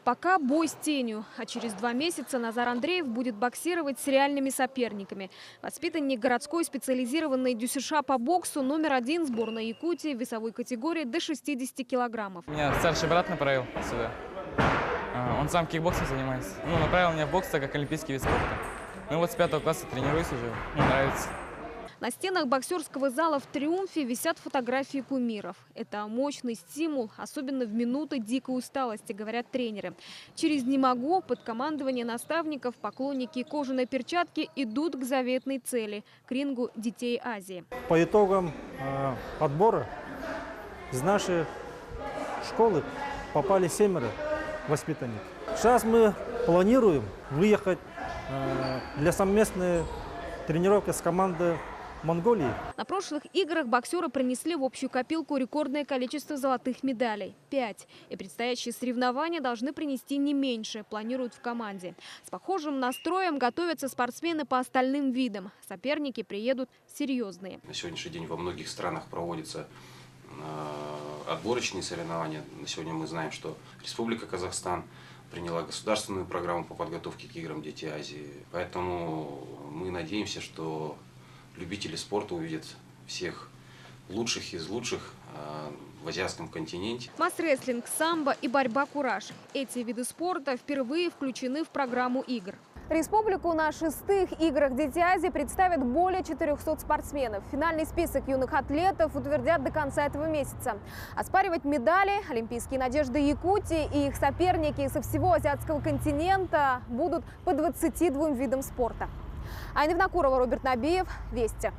Пока бой с тенью, а через 2 месяца Назар Андреев будет боксировать с реальными соперниками. Воспитанник городской специализированной ДЮСШ по боксу номер 1 сборной Якутии в весовой категории до 60 килограммов. Меня старший брат направил сюда. Он сам кикбоксом занимается. Направил меня в бокс как олимпийский вид спорта. Вот с 5 класса тренируюсь уже, нравится. На стенах боксерского зала в «Триумфе» висят фотографии кумиров. Это мощный стимул, особенно в минуты дикой усталости, говорят тренеры. Через «не могу» под командование наставников поклонники кожаной перчатки идут к заветной цели – к рингу детей Азии. По итогам отбора из нашей школы попали 7 воспитанников. Сейчас мы планируем выехать для совместной тренировки с командой Монголии. На прошлых играх боксеры принесли в общую копилку рекордное количество золотых медалей – 5. И предстоящие соревнования должны принести не меньше, планируют в команде. С похожим настроем готовятся спортсмены по остальным видам. Соперники приедут серьезные. На сегодняшний день во многих странах проводятся отборочные соревнования. На сегодня мы знаем, что Республика Казахстан приняла государственную программу по подготовке к играм «Дети Азии». Поэтому мы надеемся, что любители спорта увидят всех лучших из лучших в азиатском континенте. Масс-рестлинг, самбо и борьба-кураж. Эти виды спорта впервые включены в программу игр. Республику на 6-х играх «Дети Азии» представят более 400 спортсменов. Финальный список юных атлетов утвердят до конца этого месяца. Оспаривать медали олимпийские надежды Якутии и их соперники со всего азиатского континента будут по 22 видам спорта. Айна Винокурова, Роберт Набиев, Вести.